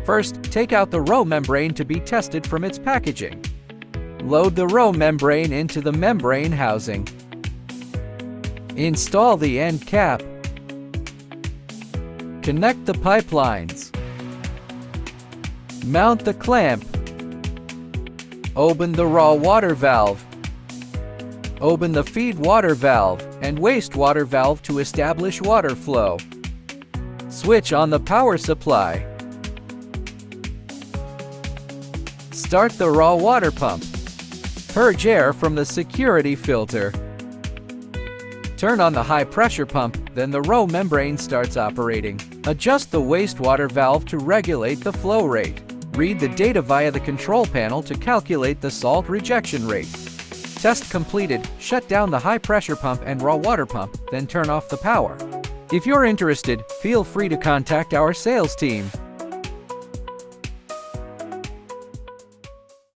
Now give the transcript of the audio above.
First, take out the row membrane to be tested from its packaging. Load the row membrane into the membrane housing. Install the end cap. Connect the pipelines. Mount the clamp. Open the raw water valve. Open the feed water valve and wastewater valve to establish water flow. Switch on the power supply. Start the raw water pump. Purge air from the security filter. Turn on the high pressure pump, then the row membrane starts operating. Adjust the wastewater valve to regulate the flow rate. Read the data via the control panel to calculate the salt rejection rate. Test completed. Shut down the high pressure pump and raw water pump, then turn off the power. If you're interested, feel free to contact our sales team.